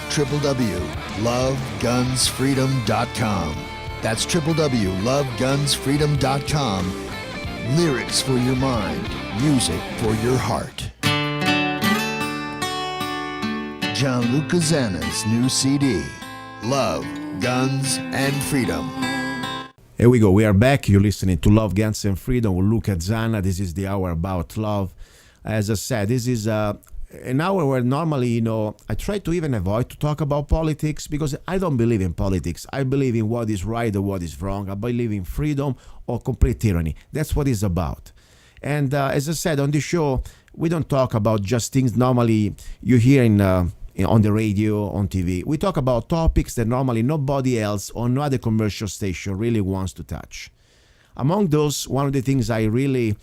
www.lovegunsfreedom.com. That's www.lovegunsfreedom.com. Lyrics for your mind, music for your heart. Gianluca Zanna's new CD, Love, Guns, and Freedom. Here we go. We are back. You're listening to Love, Guns, and Freedom with Luca Zanna. This is the hour about love. As I said, this is an hour where normally, I try to even avoid to talk about politics, because I don't believe in politics. I believe in what is right or what is wrong. I believe in freedom or complete tyranny. That's what it's about. And as I said, on the show, we don't talk about just things normally you hear on the radio, on TV. We talk about topics that normally nobody else or no other commercial station really wants to touch. Among those, one of the things I really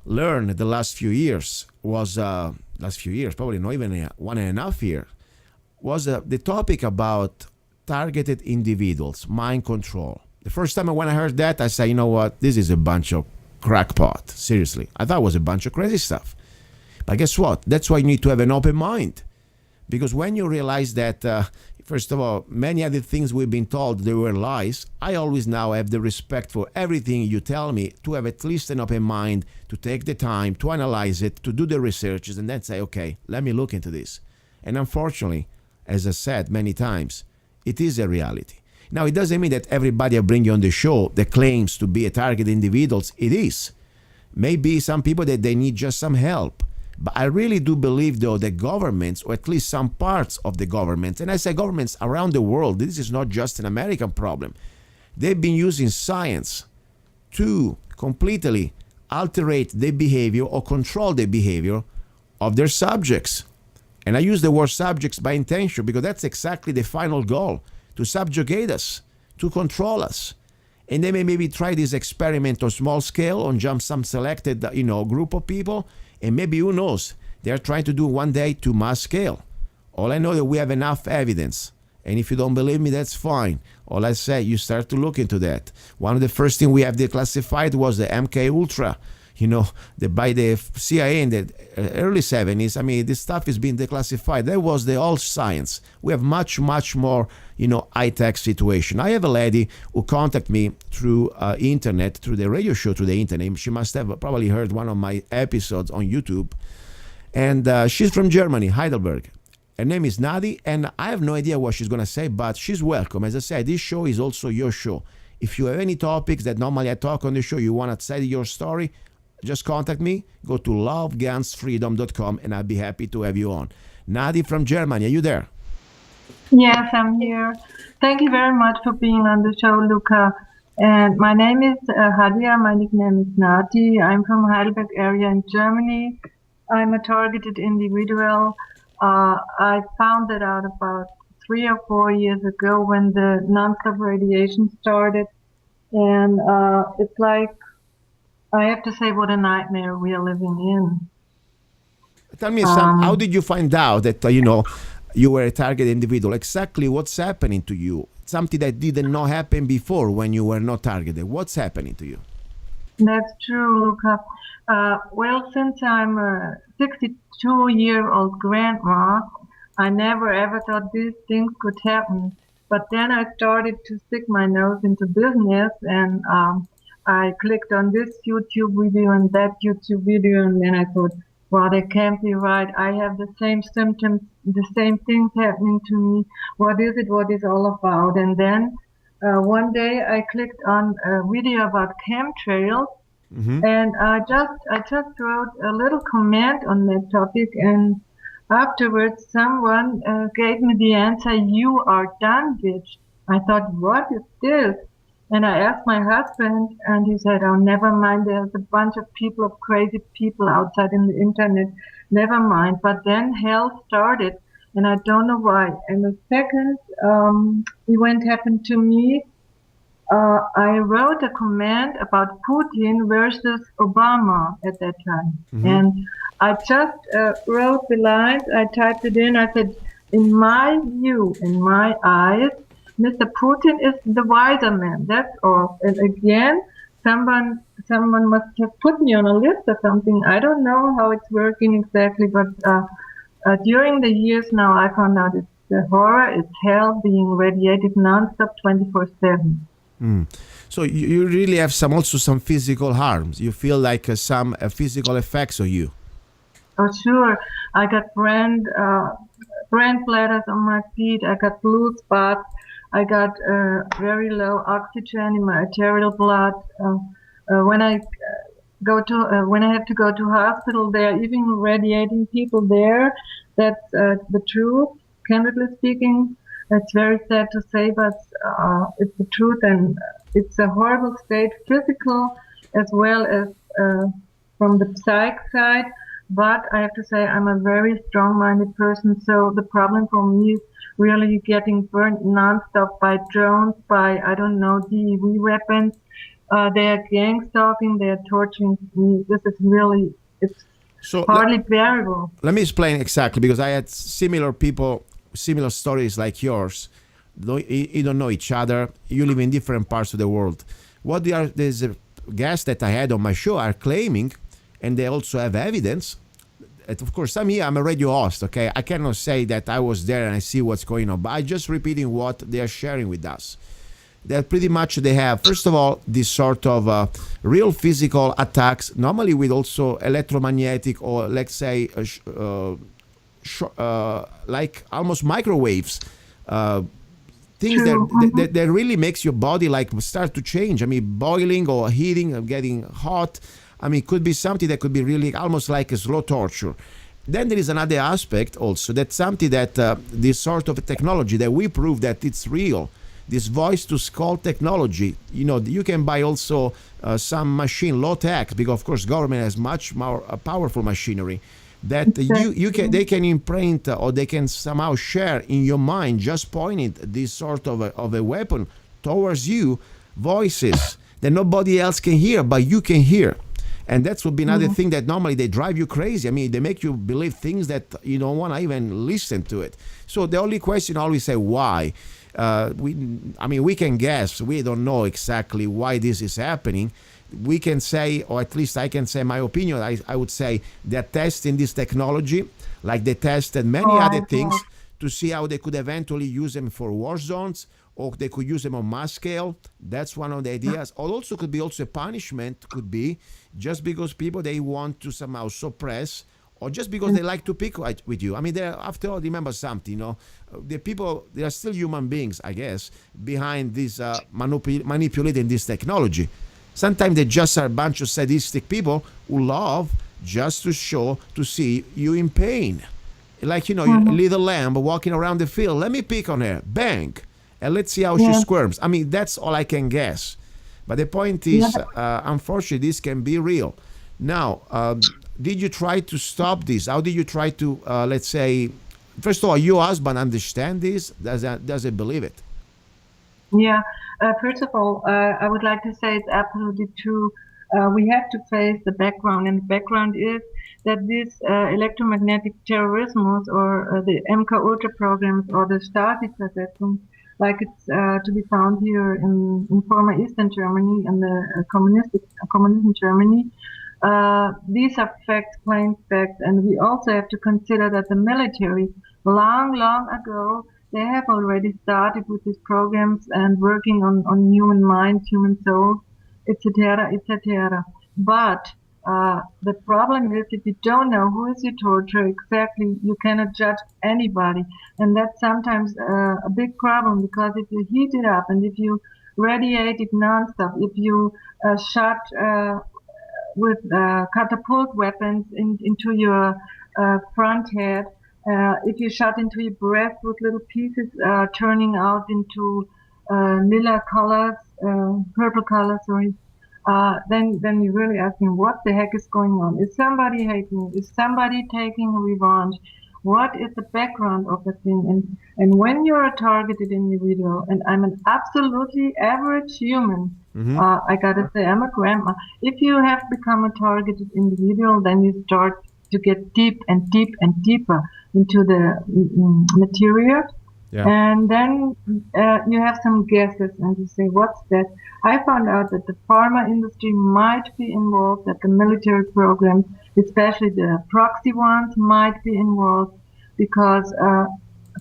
learned the last few years was, probably not even 1.5 years, was the topic about targeted individuals, mind control. The first time when I heard that, I said, you know what, this is a bunch of crackpot. Seriously. I thought it was a bunch of crazy stuff. But guess what? That's why you need to have an open mind. Because when you realize that, first of all, many other things we've been told they were lies, I always now have the respect for everything you tell me, to have at least an open mind, to take the time, to analyze it, to do the researches, and then say, okay, let me look into this. And unfortunately, as I said many times, it is a reality. Now, it doesn't mean that everybody I bring you on the show that claims to be a target individuals, it is. Maybe some people that they need just some help. But I really do believe, though, that governments, or at least some parts of the governments, and I say governments around the world, this is not just an American problem, they've been using science to completely alterate the behavior or control the behavior of their subjects. And I use the word subjects by intention because that's exactly the final goal, to subjugate us, to control us. And they may maybe try this experiment on small scale on just some selected, group of people. And maybe, who knows, they're trying to do one day to mass scale. All I know that we have enough evidence. And if you don't believe me, that's fine. All I say, you start to look into that. One of the first things we have declassified was the MK Ultra, by the CIA in the early 70s. I mean, this stuff is being declassified. That was the old science. We have much, much more, high-tech situation. I have a lady who contacted me through internet, through the radio show, through the internet. She must have probably heard one of my episodes on YouTube. And she's from Germany, Heidelberg. Her name is Nadi, and I have no idea what she's going to say, but she's welcome. As I said, this show is also your show. If you have any topics that normally I talk on the show, you want to say your story, just contact me. Go to lovegunsfreedom.com, and I'll be happy to have you on. Nadi from Germany, are you there? Yes, I'm here. Thank you very much for being on the show, Luca. And my name is Hadia. My nickname is Nati. I'm from Heidelberg area in Germany. I'm a targeted individual. I found that out about 3 or 4 years ago when the nonstop radiation started. And it's like, I have to say, what a nightmare we are living in. Tell me, how did you find out that, you were a target individual? Exactly what's happening to you? Something that didn't not happen before when you were not targeted. What's happening to you? That's true, Luca. Well, since I'm a 62-year-old grandma, I never ever thought these things could happen. But then I started to stick my nose into business, and I clicked on this YouTube video and that YouTube video, and then I thought, wow, that can't be right. I have the same symptoms, the same things happening to me. What is it? What is all about? And then one day I clicked on a video about chemtrails, and I just wrote a little comment on that topic, and afterwards someone gave me the answer, "You are done, bitch." I thought, what is this? And I asked my husband, and he said, "Oh, never mind. There's a bunch of people, of crazy people outside in the internet. Never mind." But then hell started, and I don't know why. And the second event happened to me. I wrote a comment about Putin versus Obama at that time. And I just wrote the lines. I typed it in. I said, "In my view, in my eyes, Mr. Putin is the wiser man." That's all. And again, someone must have put me on a list or something. I don't know how it's working exactly, but during the years now, I found out it's the horror, it's hell being radiated nonstop 24/7. So you really have some physical harms. You feel like some physical effects on you. Oh, sure. I got brand bladders on my feet. I got blue spots. I got very low oxygen in my arterial blood. When I have to go to hospital, they're even radiating people there. That's the truth. Chemically speaking, it's very sad to say, but it's the truth, and it's a horrible state, physical as well as from the psych side. But I have to say I'm a very strong-minded person, so the problem for me is really getting burnt nonstop by drones, by, I don't know, DEV weapons. They're gang stalking, they're torturing me. This is really, it's hardly bearable. Let me explain exactly, because I had similar people, similar stories like yours. You don't know each other. You live in different parts of the world. What these guests that I had on my show are claiming, and they also have evidence, of course, I'm here. I'm a radio host. Okay, I cannot say that I was there and I see what's going on, but I just repeating what they are sharing with us. That pretty much they have, first of all, this sort of real physical attacks, normally with also electromagnetic or let's say like almost microwaves, things that really makes your body like start to change. I mean, boiling or heating or getting hot. I mean, it could be something that could be really almost like a slow torture. Then there is another aspect also, that's something that this sort of technology that we prove that it's real. This voice to skull technology, you know, you can buy also some machine, low tech, because of course government has much more powerful machinery that they can imprint or they can somehow share in your mind, just pointing this sort of a weapon towards you, voices that nobody else can hear, but you can hear. And that would be another thing that normally they drive you crazy. I mean, they make you believe things that you don't want to even listen to it. So the only question I always say, why? We can guess. We don't know exactly why this is happening. We can say, or at least I can say my opinion, I would say they're testing this technology like they tested many other things to see how they could eventually use them for war zones, or they could use them on mass scale. That's one of the ideas. Or also could be also a punishment, could be just because people they want to somehow suppress, or just because they like to pick with you. I mean, after all, remember something, you know, the people, they are still human beings, I guess, behind this manipulating this technology. Sometimes they just are a bunch of sadistic people who love just to see you in pain. Like, you know, a little lamb walking around the field. Let me pick on her. Bang. And let's see how she squirms. I mean, that's all I can guess. But the point is, unfortunately, this can be real. Now, did you try to stop this? How did you try to, let's say, first of all, your husband understand this? Does he believe it? Yeah. First of all, I would like to say it's absolutely true. We have to face the background, and the background is that this electromagnetic terrorism or the MK Ultra programs or the Stasi-Versetzung, like it's to be found here in former Eastern Germany and the communism Germany. These are facts, plain facts, and we also have to consider that the military, long ago, they have already started with these programs and working on human mind, human soul, etc., etc. But the problem is, if you don't know who is your torturer exactly, you cannot judge anybody, and that's sometimes a big problem, because if you heat it up and if you radiate it nonstop, if you shot with catapult weapons into your front head, if you shot into your breast with little pieces turning out into lila colors, purple colors, sorry, then you're really asking, what the heck is going on? Is somebody hating? Is somebody taking revenge? What is the background of the thing? And when you're a targeted individual, and I'm an absolutely average human, I gotta say, I'm a grandma. If you have become a targeted individual, then you start to get deep and deeper into the material. Yeah. And then you have some guesses and you say, what's that? I found out that the pharma industry might be involved, that the military programs, especially the proxy ones, might be involved, because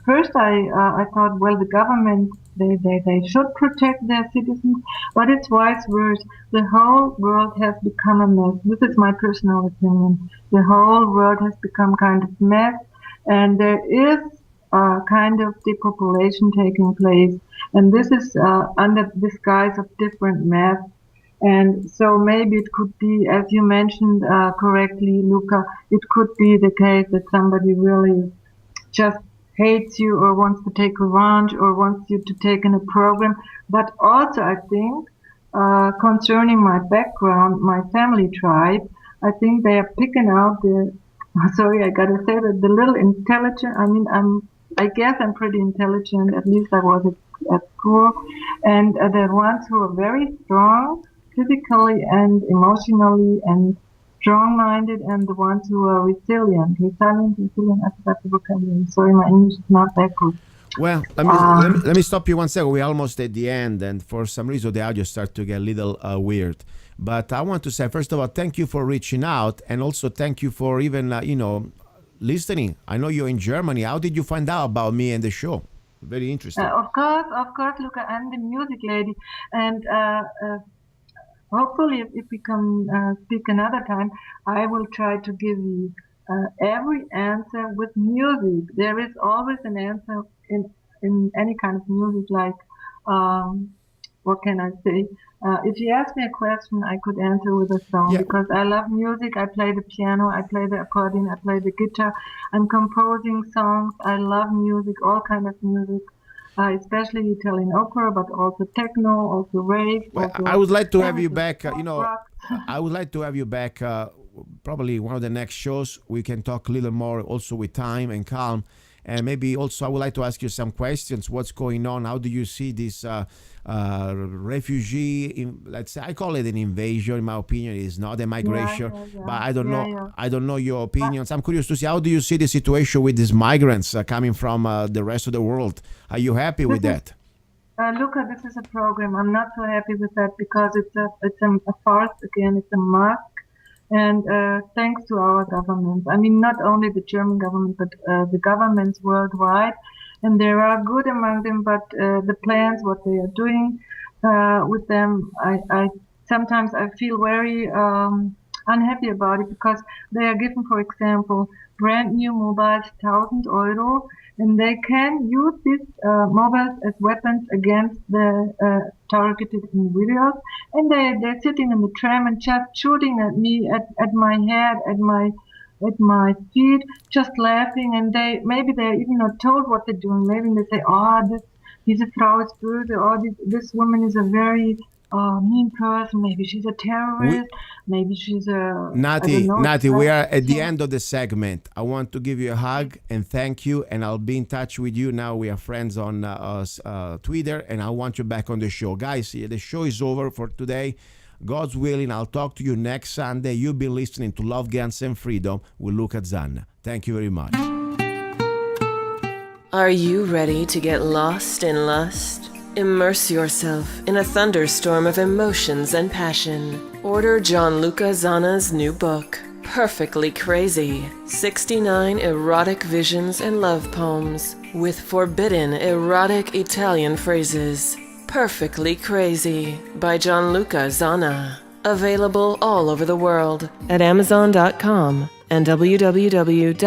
first I thought, well, the government, they should protect their citizens, but it's vice versa. The whole world has become a mess. This is my personal opinion. The whole world has become kind of mess, and there is kind of depopulation taking place, and this is under disguise of different math. And so maybe it could be, as you mentioned correctly, Luca, it could be the case that somebody really just hates you or wants to take revenge or wants you to take in a program. But also, I think, concerning my background, my family tribe, I think they are picking out sorry, I gotta say that the little intelligent, I guess I'm pretty intelligent, at least I was at school, and the ones who are very strong physically and emotionally and strong-minded, and the ones who are resilient, I forgot the vocabulary. Sorry, my English is not that good. Well, let me stop you 1 second. We're almost at the end, and for some reason the audio starts to get a little weird. But I want to say, first of all, thank you for reaching out, and also thank you for even, listening. I know you're in Germany. How did you find out about me and the show? Very interesting. Of course, Luca, I'm the music lady, and hopefully, if we can speak another time, I will try to give you every answer with music. There is always an answer in any kind of music, like, what can I say? If you ask me a question, I could answer with a song, Yeah. because I love music. I play the piano, I play the accordion, I play the guitar. I'm composing songs. I love music, all kind of music. Especially Italian opera, but also techno, also rave. Well, Also I would like to have you everything. back. Rock. I would like to have you back. Probably one of the next shows. We can talk a little more, also with time and calm. And maybe also I would like to ask you some questions. What's going on? How do you see this refugee? Let's say I call it an invasion. In my opinion, it's not a migration. Yeah. But I don't Yeah, know. yeah. I don't know your opinions. I'm curious to see how do you see the situation with these migrants coming from the rest of the world. Are you happy with that? Luca, this is a program. I'm not so happy with that, because it's a farce again. It's a mask. And thanks to our government, I mean, not only the German government, but the governments worldwide, and there are good among them, but the plans, what they are doing with them, I sometimes I feel very unhappy about it, because they are given, for example, brand new mobiles, €1,000, and they can use these mobiles as weapons against the targeted individuals. And they're sitting in the tram and just shooting at me, at my head, at my feet, just laughing. And they're even not told what they're doing. Maybe they say, diese Frau ist böse, this woman is a very mean person, maybe she's a terrorist, maybe she's a... Nati, we are at the end of the segment. I want to give you a hug and thank you, and I'll be in touch with you. Now we are friends on Twitter, and I want you back on the show. Guys, the show is over for today. God's willing, I'll talk to you next Sunday. You've been listening to Love, Guns, and Freedom with Luca Zanna. Thank you very much. Are you ready to get lost in lust? Immerse yourself in a thunderstorm of emotions and passion. Order Gianluca Zanna's new book, Perfectly Crazy, 69 erotic visions and love poems with forbidden erotic Italian phrases. Perfectly Crazy by Gianluca Zanna. Available all over the world at Amazon.com and www.zanna.us.